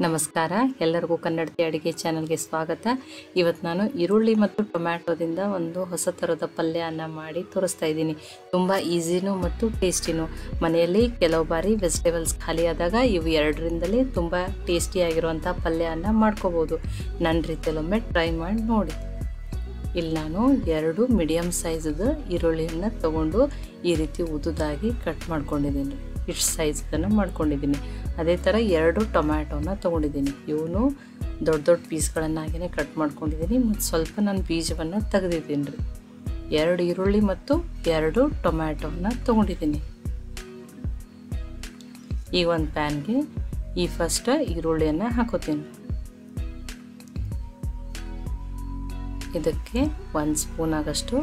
ನಮಸ್ಕಾರ, ಎಲ್ಲರಿಗೂ ಕನ್ನಡತಿ ಅಡುಗೆ ಚಾನಲ್ಗೆ ಸ್ವಾಗತ. ಇವತ್ತು ನಾನು ಈರುಳ್ಳಿ ಮತ್ತು ಟೊಮ್ಯಾಟೋದಿಂದ ಒಂದು ಹೊಸ ಥರದ ಪಲ್ಯವನ್ನು ಮಾಡಿ ತೋರಿಸ್ತಾ ಇದ್ದೀನಿ. ತುಂಬ ಈಸಿನೂ ಮತ್ತು ಟೇಸ್ಟಿನೂ. ಮನೆಯಲ್ಲಿ ಕೆಲವು ಬಾರಿ ವೆಜಿಟೇಬಲ್ಸ್ ಖಾಲಿ ಆದಾಗ ಇವು ಎರಡರಿಂದಲೇ ತುಂಬ ಟೇಸ್ಟಿಯಾಗಿರುವಂಥ ಪಲ್ಯವನ್ನು ಮಾಡ್ಕೋಬೋದು. ನನ್ನ ರೀತಿಯಲ್ಲೊಮ್ಮೆ ಟ್ರೈ ಮಾಡಿ ನೋಡಿ. ಇಲ್ಲಿ ನಾನು 2 ಮೀಡಿಯಮ್ ಸೈಜದ ಈರುಳ್ಳಿಯನ್ನು ತಗೊಂಡು ಈ ರೀತಿ ಉದುದಾಗಿ ಕಟ್ ಮಾಡ್ಕೊಂಡಿದ್ದೀನಿ. ಇಷ್ಟು ಸೈಜನ್ನು ಮಾಡ್ಕೊಂಡಿದ್ದೀನಿ. ಅದೇ ಥರ 2 ಟೊಮ್ಯಾಟೋನ ತೊಗೊಂಡಿದ್ದೀನಿ. ಇವನು ದೊಡ್ಡ ದೊಡ್ಡ ಪೀಸ್ಗಳನ್ನಾಗಿಯೇ ಕಟ್ ಮಾಡ್ಕೊಂಡಿದ್ದೀನಿ ಮತ್ತು ಸ್ವಲ್ಪ ನಾನು ಬೀಜವನ್ನು ತೆಗೆದಿದ್ದೀನಿ ರೀ. 2 ಈರುಳ್ಳಿ ಮತ್ತು 2 ಟೊಮ್ಯಾಟೋನ ತೊಗೊಂಡಿದ್ದೀನಿ. ಈಗ ಒಂದು ಪ್ಯಾನ್ಗೆ ಈ ಫಸ್ಟ್ ಈರುಳ್ಳಿಯನ್ನು ಹಾಕೋತೀನಿ. ಇದಕ್ಕೆ 1 ಸ್ಪೂನ್ ಆಗಷ್ಟು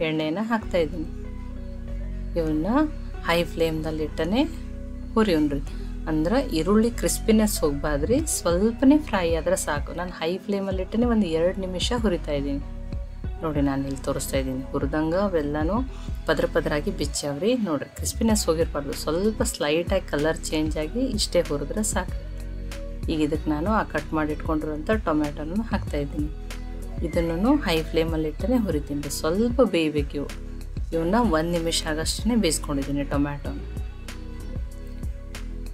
ಎಣ್ಣೆಯನ್ನು ಹಾಕ್ತಾಯಿದ್ದೀನಿ. ಇವನ್ನ ಹೈ ಫ್ಲೇಮ್ನಲ್ಲಿ ಇಟ್ಟನೆ ಹುರಿಯೋಣ್ರಿ. ಅಂದ್ರೆ ಈರುಳ್ಳಿ ಕ್ರಿಸ್ಪಿನೆಸ್ ಹೋಗ್ಬಾರ್ದ್ರಿ, ಸ್ವಲ್ಪನೇ ಫ್ರೈ ಆದ್ರೆ ಸಾಕು. ನಾನು ಹೈ ಫ್ಲೇಮಲ್ಲಿ ಇಟ್ಟನೆ ಒಂದು 2 ನಿಮಿಷ ಹುರಿತಾ ಇದ್ದೀನಿ. ನೋಡಿ, ನಾನು ಇಲ್ಲಿ ತೋರಿಸ್ತಾ ಇದ್ದೀನಿ. ಹುರಿದಂಗೆ ಅವೆಲ್ಲನೂ ಪದರಾಗಿ ಬಿಚ್ಚಾವ್ರಿ. ನೋಡಿರಿ, ಕ್ರಿಸ್ಪಿನೆಸ್ ಹೋಗಿರ್ಬಾರ್ದು, ಸ್ವಲ್ಪ ಸ್ಲೈಟಾಗಿ ಕಲರ್ ಚೇಂಜ್ ಆಗಿ ಇಷ್ಟೇ ಹುರಿದ್ರೆ ಸಾಕು. ಈಗ ಇದಕ್ಕೆ ನಾನು ಆ ಕಟ್ ಮಾಡಿ ಇಟ್ಕೊಂಡಿರೋಂಥ ಟೊಮ್ಯಾಟೋನ ಹಾಕ್ತಾಯಿದ್ದೀನಿ. ಇದನ್ನು ಹೈ ಫ್ಲೇಮಲ್ಲಿ ಇಟ್ಟನೆ ಹುರಿತೀನಿ ರೀ. ಸ್ವಲ್ಪ ಬೇಯಬೇಕು ಇವು. ಇವನ್ನ 1 ನಿಮಿಷ ಆಗಷ್ಟೇ ಬೇಯಿಸ್ಕೊಂಡಿದ್ದೀನಿ ಟೊಮ್ಯಾಟೋನ.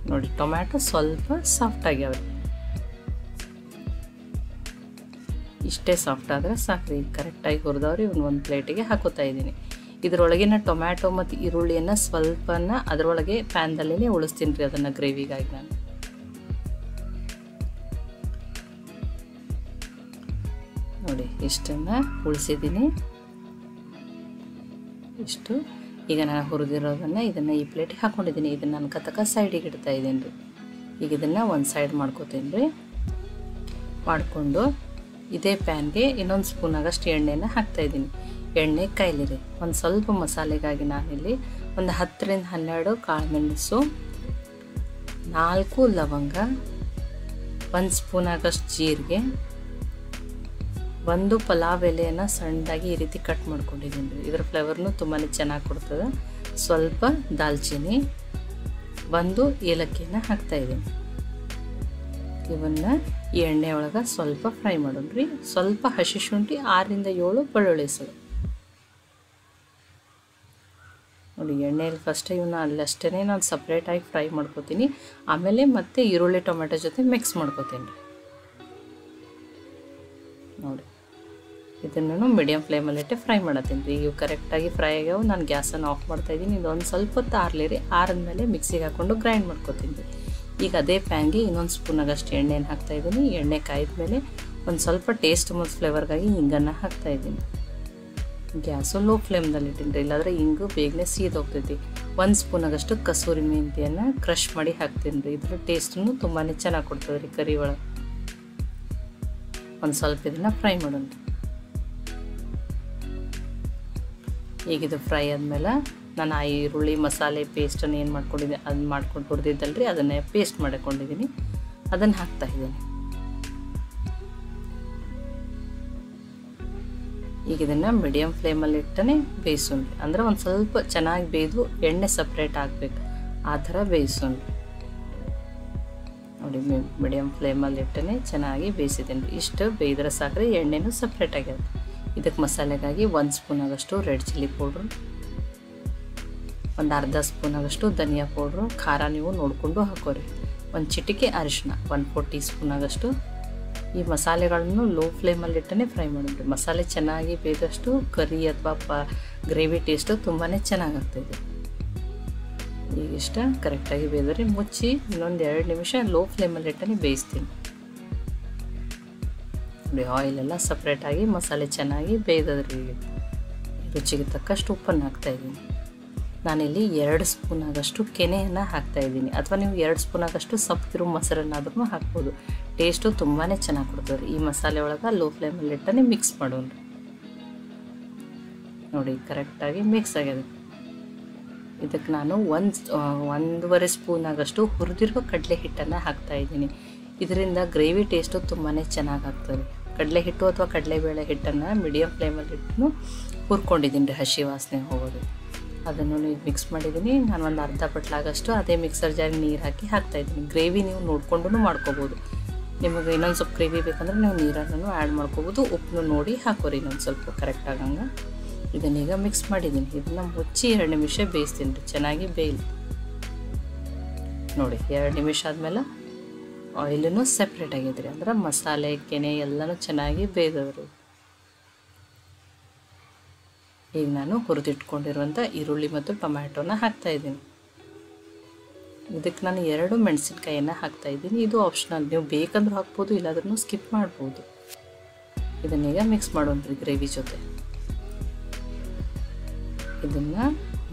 ನೋಡಿ, ಟೊಮ್ಯಾಟೊ ಸ್ವಲ್ಪ ಸಾಫ್ಟ್ ಆಗ್ಯಾವ್ರಿ. ಇಷ್ಟೇ ಸಾಫ್ಟ್ ಆದರೆ ಸಾಕ್ರಿ. ಕರೆಕ್ಟಾಗಿ ಹುರಿದವ್ರಿ. ಇವನ್ನ ಒಂದು ಪ್ಲೇಟಿಗೆ ಹಾಕೋತಾ ಇದ್ದೀನಿ. ಇದರೊಳಗಿನ ಟೊಮ್ಯಾಟೊ ಮತ್ತು ಈರುಳ್ಳಿಯನ್ನು ಸ್ವಲ್ಪನ ಅದರೊಳಗೆ ಪ್ಯಾನ್ದಲ್ಲೇ ಉಳಿಸ್ತೀನಿ ರೀ, ಅದನ್ನು ಗ್ರೇವಿಗಾಗಿ ನಾನು. ನೋಡಿ, ಇಷ್ಟನ್ನು ಉಳಿಸಿದ್ದೀನಿ. ಇಷ್ಟು ಈಗ ನಾನು ಹುರಿದಿರೋದನ್ನು ಇದನ್ನು ಈ ಪ್ಲೇಟಿಗೆ ಹಾಕ್ಕೊಂಡಿದ್ದೀನಿ. ಇದನ್ನು ನಾನು ಕತಕ ಸೈಡಿಗೆ ಇಡ್ತಾ ಇದ್ದೀನಿ ರೀ. ಈಗ ಇದನ್ನು ಒಂದು ಸೈಡ್ ಮಾಡ್ಕೋತೀನಿ ರೀ. ಮಾಡಿಕೊಂಡು ಇದೇ ಪ್ಯಾನ್ಗೆ ಇನ್ನೊಂದು ಸ್ಪೂನ್ ಆಗಷ್ಟು ಎಣ್ಣೆನ ಹಾಕ್ತಾಯಿದ್ದೀನಿ. ಎಣ್ಣೆ ಕಾಯ್ಲಿರಿ. ಒಂದು ಸ್ವಲ್ಪ ಮಸಾಲೆಗಾಗಿ ನಾನಿಲ್ಲಿ ಒಂದು 10 ರಿಂದ 12 ಕಾಳುಮೆಣಸು, 4 ಲವಂಗ, 1 ಸ್ಪೂನ್ ಆಗಷ್ಟು ಜೀರಿಗೆ, 1 ಪಲಾವ್ ಎಲೆಯನ್ನು ಸಣ್ಣದಾಗಿ ಈ ರೀತಿ ಕಟ್ ಮಾಡ್ಕೊಂಡಿದ್ದೀನಿ ರೀ. ಇದರ ಫ್ಲೇವರ್ನು ತುಂಬಾ ಚೆನ್ನಾಗಿ ಕೊಡ್ತದೆ. ಸ್ವಲ್ಪ ದಾಲ್ಚಿನ್ನಿ, 1 ಏಲಕ್ಕಿಯನ್ನು ಹಾಕ್ತಾಯಿದ್ದೀನಿ. ಇವನ್ನ ಈ ಎಣ್ಣೆ ಒಳಗೆ ಸ್ವಲ್ಪ ಫ್ರೈ ಮಾಡೋಣ್ರಿ. ಸ್ವಲ್ಪ ಹಸಿ ಶುಂಠಿ, 6 ರಿಂದ 7 ಬೆಳ್ಳುಳ್ಳಿ ಹೆಸರು. ನೋಡಿ, ಎಣ್ಣೆಯಲ್ಲಿ ಫಸ್ಟ್ ಇವನ್ನ ಅಲ್ಲಷ್ಟೇ ನಾನು ಸಪ್ರೇಟಾಗಿ ಫ್ರೈ ಮಾಡ್ಕೋತೀನಿ. ಆಮೇಲೆ ಮತ್ತೆ ಈರುಳ್ಳಿ ಟೊಮೆಟೊ ಜೊತೆ ಮಿಕ್ಸ್ ಮಾಡ್ಕೋತೀನಿ ರೀ. ನೋಡಿ, ಇದನ್ನು ಮೀಡಿಯಮ್ ಫ್ಲೇಮಲ್ಲಿಟ್ಟೆ ಫ್ರೈ ಮಾಡತ್ತೀನಿ ರೀ. ಇವು ಕರೆಕ್ಟಾಗಿ ಫ್ರೈ ಆಗ್ಯಾವ. ನಾನು ಗ್ಯಾಸನ್ನು ಆಫ್ ಮಾಡ್ತಾಯಿದ್ದೀನಿ. ಇದೊಂದು ಸ್ವಲ್ಪ ಹೊತ್ತು ಆರಲಿ. ಆರಿದ್ಮೇಲೆ ಮಿಕ್ಸಿಗೆ ಹಾಕ್ಕೊಂಡು ಗ್ರೈಂಡ್ ಮಾಡ್ಕೊತೀನಿ ರೀ. ಈಗ ಅದೇ ಪ್ಯಾನ್ಗೆ ಇನ್ನೊಂದು ಸ್ಪೂನ್ ಆಗಷ್ಟು ಎಣ್ಣೆನ ಹಾಕ್ತಾಯಿದ್ದೀನಿ. ಎಣ್ಣೆ ಕಾಯ್ದ್ಮೇಲೆ ಒಂದು ಸ್ವಲ್ಪ ಟೇಸ್ಟ್ ಮತ್ತು ಫ್ಲೇವರ್ಗಾಗಿ ಹಿಂಗನ್ನು ಹಾಕ್ತಾಯಿದ್ದೀನಿ. ಗ್ಯಾಸು ಲೋ ಫ್ಲೇಮ್ದಲ್ಲಿ ಇಟ್ಟಿನಿ ರೀ, ಇಲ್ಲಾಂದರೆ ಹಿಂಗು ಬೇಗನೆ ಸೀದೋಗ್ತೈತಿ. 1 ಸ್ಪೂನ್ ಆಗಷ್ಟು ಕಸೂರಿ ಮೆಂತ್ಯನ ಕ್ರಷ್ ಮಾಡಿ ಹಾಕ್ತೀನಿ ರೀ. ಇದ್ರ ಟೇಸ್ಟನ್ನು ತುಂಬಾ ಚೆನ್ನಾಗಿ ಕೊಡ್ತದೆ ರೀ ಕರಿ ಒಳಗೆ. ಒಂದು ಸ್ವಲ್ಪ ಇದನ್ನು ಫ್ರೈ ಮಾಡೋಣ. ಈಗ ಇದು ಫ್ರೈ ಆದಮೇಲೆ ನಾನು ಆ ಈರುಳ್ಳಿ ಮಸಾಲೆ ಪೇಸ್ಟನ್ನು ಏನು ಮಾಡ್ಕೊಂಡಿದ್ದೆ ಅದನ್ನ ಮಾಡ್ಕೊಂಡು ಹುರಿದಿದ್ದಲ್ರಿ, ಅದನ್ನೇ ಪೇಸ್ಟ್ ಮಾಡಿಕೊಂಡಿದ್ದೀನಿ. ಅದನ್ನು ಹಾಕ್ತಾಯಿದ್ದೀನಿ. ಈಗ ಇದನ್ನು ಮೀಡಿಯಮ್ ಫ್ಲೇಮಲ್ಲಿ ಇಟ್ಟನೆ ಬೇಯಿಸೋಣ್ರಿ. ಅಂದರೆ ಒಂದು ಸ್ವಲ್ಪ ಚೆನ್ನಾಗಿ ಬೇಯ್ದು ಎಣ್ಣೆ ಸಪ್ರೇಟ್ ಆಗಬೇಕು, ಆ ಥರ ಬೇಯಿಸೋಣ್ರಿ. ನೋಡಿ, ಮೀಡಿಯಮ್ ಫ್ಲೇಮಲ್ಲಿ ಇಟ್ಟನೆ ಚೆನ್ನಾಗಿ ಬೇಯಿಸಿದ್ದೀನಿ ರೀ. ಇಷ್ಟು ಬೇಯ್ದ್ರೆ ಸಾಕ್ರಿ, ಎಣ್ಣೆನೂ ಸಪ್ರೇಟ್ ಆಗ್ಯದ. ಇದಕ್ಕೆ ಮಸಾಲೆಗಾಗಿ 1 ಸ್ಪೂನ್ ಆಗಷ್ಟು ರೆಡ್ ಚಿಲ್ಲಿ ಪೌಡ್ರು, ಒಂದು ಅರ್ಧ ಸ್ಪೂನ್ ಆಗಷ್ಟು ಧನಿಯಾ ಪೌಡ್ರು. ಖಾರ ನೀವು ನೋಡಿಕೊಂಡು ಹಾಕೋರಿ. ಒಂದು ಚಿಟಿಕೆ ಅರಿಶಿನ, 1/4 ಟೀ ಸ್ಪೂನ್ ಆಗಷ್ಟು. ಈ ಮಸಾಲೆಗಳನ್ನು ಲೋ ಫ್ಲೇಮಲ್ಲಿ ಇಟ್ಟನೆ ಫ್ರೈ ಮಾಡಿದ್ರಿ. ಮಸಾಲೆ ಚೆನ್ನಾಗಿ ಬೇಯ್ದಷ್ಟು ಕರಿ ಅಥವಾ ಗ್ರೇವಿ ಟೇಸ್ಟು ತುಂಬಾ ಚೆನ್ನಾಗಾಗ್ತದೆ. ಈಗ ಇಷ್ಟ ಕರೆಕ್ಟಾಗಿ ಬೇಯ್ದರೆ ಮುಚ್ಚಿ ಇನ್ನೊಂದು 2 ನಿಮಿಷ ಲೋ ಫ್ಲೇಮಲ್ಲಿ ಇಟ್ಟನೆ ಬೇಯಿಸ್ತೀನಿ. ನೋಡಿ, ಆಯಿಲೆಲ್ಲ ಸಪ್ರೇಟಾಗಿ ಮಸಾಲೆ ಚೆನ್ನಾಗಿ ಬೇಯ್ದದ್ರಿ. ರುಚಿಗೆ ತಕ್ಕಷ್ಟು ಉಪ್ಪನ್ನು ಹಾಕ್ತಾಯಿದ್ದೀನಿ. ನಾನಿಲ್ಲಿ 2 ಸ್ಪೂನ್ ಆಗಷ್ಟು ಕೆನೆಯನ್ನು ಹಾಕ್ತಾಯಿದ್ದೀನಿ. ಅಥವಾ ನೀವು 2 ಸ್ಪೂನ್ ಆಗಷ್ಟು ಸಪ್ಪಗಿರೋ ಮೊಸರನ್ನಾದ್ರೂ ಹಾಕ್ಬೋದು. ಟೇಸ್ಟು ತುಂಬಾ ಚೆನ್ನಾಗಿ ಕೊಡ್ತದೆ. ಈ ಮಸಾಲೆ ಒಳಗೆ ಲೋ ಫ್ಲೇಮಲ್ಲಿ ಇಟ್ಟನೆ ಮಿಕ್ಸ್ ಮಾಡೋಣ. ನೋಡಿ, ಕರೆಕ್ಟಾಗಿ ಮಿಕ್ಸ್ ಆಗಿದೆ. ಇದಕ್ಕೆ ನಾನು 1.5 ಸ್ಪೂನ್ ಆಗಷ್ಟು ಹುರಿದಿರುವ ಕಡಲೆ ಹಿಟ್ಟನ್ನು ಹಾಕ್ತಾಯಿದ್ದೀನಿ. ಇದರಿಂದ ಗ್ರೇವಿ ಟೇಸ್ಟು ತುಂಬಾ ಚೆನ್ನಾಗಾಗ್ತದೆ. ಕಡಲೆ ಹಿಟ್ಟು ಅಥವಾ ಕಡಲೆಬೇಳೆ ಹಿಟ್ಟನ್ನು ಮೀಡಿಯಮ್ ಫ್ಲೇಮಲ್ಲಿ ಇಟ್ಟು ಹುರ್ಕೊಂಡಿದ್ದೀನಿ ರೀ, ಹಸಿ ವಾಸನೆ ಹೋಗೋದು. ಅದನ್ನು ಮಿಕ್ಸ್ ಮಾಡಿದ್ದೀನಿ. ನಾನು ಒಂದು ಅರ್ಧ ಬಟ್ಲಾಗಷ್ಟು ಅದೇ ಮಿಕ್ಸರ್ ಜಾರಿಗೆ ನೀರು ಹಾಕಿ ಹಾಕ್ತಾಯಿದ್ದೀನಿ. ಗ್ರೇವಿ ನೀವು ನೋಡಿಕೊಂಡು ಮಾಡ್ಕೋಬೋದು. ನಿಮಗೆ ಇನ್ನೊಂದು ಸ್ವಲ್ಪ ಗ್ರೇವಿ ಬೇಕಂದ್ರೆ ನೀವು ನೀರನ್ನು ಆ್ಯಡ್ ಮಾಡ್ಕೋಬೋದು. ಉಪ್ಪನ್ನು ನೋಡಿ ಹಾಕೋರಿ ಇನ್ನೊಂದು ಸ್ವಲ್ಪ ಕರೆಕ್ಟ್ ಆಗಂಗೆ. ಇದನ್ನೀಗ ಮಿಕ್ಸ್ ಮಾಡಿದ್ದೀನಿ. ಇದನ್ನು ಮುಚ್ಚಿ 2 ನಿಮಿಷ ಬೇಯಿಸ್ತೀನಿ ರೀ, ಚೆನ್ನಾಗಿ ಬೇಯಲಿ ನೋಡಿ. 2 ನಿಮಿಷ ಆದಮೇಲೆ ಆಯಿಲೂ ಸೆಪ್ರೇಟ್ ಆಗೈತೆ ರೀ, ಅಂದ್ರೆ ಮಸಾಲೆ ಕೆನೆ ಎಲ್ಲನೂ ಚೆನ್ನಾಗಿ ಬೇಯ್ದವ್ರಿ. ಈಗ ನಾನು ಹುರಿದಿಟ್ಕೊಂಡಿರುವಂಥ ಈರುಳ್ಳಿ ಮತ್ತು ಟೊಮ್ಯಾಟೋನ ಹಾಕ್ತಾಯಿದ್ದೀನಿ. ಇದಕ್ಕೆ ನಾನು 2 ಮೆಣಸಿನ್ಕಾಯಿಯನ್ನು ಹಾಕ್ತಾಯಿದ್ದೀನಿ. ಇದು ಆಪ್ಷನಲ್, ನೀವು ಬೇಕಂದ್ರೂ ಹಾಕ್ಬೋದು, ಇಲ್ಲಾದ್ರೂ ಸ್ಕಿಪ್ ಮಾಡ್ಬೋದು. ಇದನ್ನೀಗ ಮಿಕ್ಸ್ ಮಾಡೋಣ್ರಿ ಗ್ರೇವಿ ಜೊತೆ. ಇದನ್ನು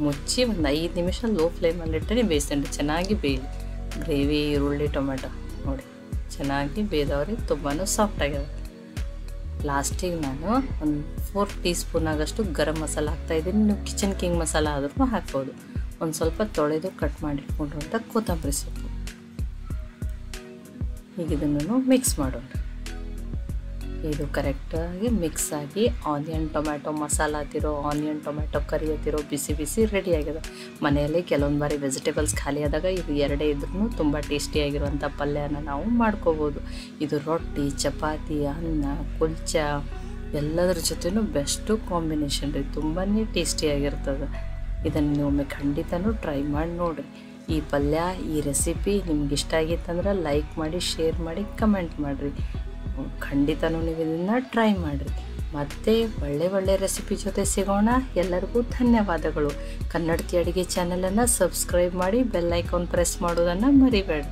ಮುಚ್ಚಿ ಒಂದು 5 ನಿಮಿಷ ಲೋ ಫ್ಲೇಮಲ್ಲಿಟ್ಟರೆ ಬೇಯಿಸ್ತೀನಿ, ಚೆನ್ನಾಗಿ ಬೇಯಲಿ. ಗ್ರೇವಿ ಈರುಳ್ಳಿ ಟೊಮೆಟೊ ನೋಡಿ ಚೆನ್ನಾಗಿ ಬೇಯ್ದವ್ರಿ, ತುಂಬಾ ಸಾಫ್ಟ್ ಆಗ್ಯಾವ. ಲಾಸ್ಟಿಗೆ ನಾನು ಒಂದು 4 ಟೀ ಸ್ಪೂನ್ ಆಗಷ್ಟು ಗರಂ ಮಸಾಲ ಹಾಕ್ತಾಯಿದ್ದೀನಿ. ನೀವು ಕಿಚನ್ ಕಿಂಗ್ ಮಸಾಲ ಆದ್ರೂ ಹಾಕ್ಬೋದು. ಒಂದು ಸ್ವಲ್ಪ ತೊಳೆದು ಕಟ್ ಮಾಡಿಟ್ಕೊಂಡಿರುವಂಥ ಕೊತ್ತಂಬರಿ ಸೊಪ್ಪು. ಈಗ ಇದನ್ನು ಮಿಕ್ಸ್ ಮಾಡೋಣ. ಇದು ಕರೆಕ್ಟಾಗಿ ಮಿಕ್ಸ್ ಆಗಿ ಆನಿಯನ್ ಟೊಮ್ಯಾಟೊ ಮಸಾಲ ಹತ್ತಿರೋ, ಆನಿಯನ್ ಟೊಮ್ಯಾಟೊ ಕರಿ ಹತ್ತಿರೋ ಬಿಸಿ ಬಿಸಿ ರೆಡಿ ಆಗಿದೆ. ಮನೆಯಲ್ಲಿ ಕೆಲವೊಂದು ಬಾರಿ ವೆಜಿಟೇಬಲ್ಸ್ ಖಾಲಿ ಆದಾಗ ಇದು 2 ಇದ್ರೂ ತುಂಬ ಟೇಸ್ಟಿಯಾಗಿರುವಂಥ ಪಲ್ಯನ ನಾವು ಮಾಡ್ಕೋಬೋದು. ಇದು ರೊಟ್ಟಿ, ಚಪಾತಿ, ಅನ್ನ, ಕುಲ್ಚ ಎಲ್ಲದರ ಜೊತೆನೂ ಬೆಸ್ಟು ಕಾಂಬಿನೇಷನ್ ರೀ, ತುಂಬಾ ಟೇಸ್ಟಿಯಾಗಿರ್ತದೆ. ಇದನ್ನು ನೀವೊಮ್ಮೆ ಖಂಡಿತನೂ ಟ್ರೈ ಮಾಡಿ ನೋಡಿರಿ. ಈ ಪಲ್ಯ, ಈ ರೆಸಿಪಿ ನಿಮ್ಗೆ ಇಷ್ಟ ಆಗಿತ್ತಂದ್ರೆ ಲೈಕ್ ಮಾಡಿ, ಶೇರ್ ಮಾಡಿ, ಕಮೆಂಟ್ ಮಾಡಿರಿ. ಖಂಡಿತನೂ ನೀವು ಇದನ್ನು ಟ್ರೈ ಮಾಡಿರಿ. ಮತ್ತೆ ಒಳ್ಳೆ ರೆಸಿಪಿ ಜೊತೆ ಸಿಗೋಣ. ಎಲ್ಲರಿಗೂ ಧನ್ಯವಾದಗಳು. ಕನ್ನಡತಿ ಅಡುಗೆ ಚಾನಲನ್ನು ಸಬ್ಸ್ಕ್ರೈಬ್ ಮಾಡಿ, ಬೆಲ್ ಐಕಾನ್ ಪ್ರೆಸ್ ಮಾಡೋದನ್ನು ಮರಿಬೇಡಿ.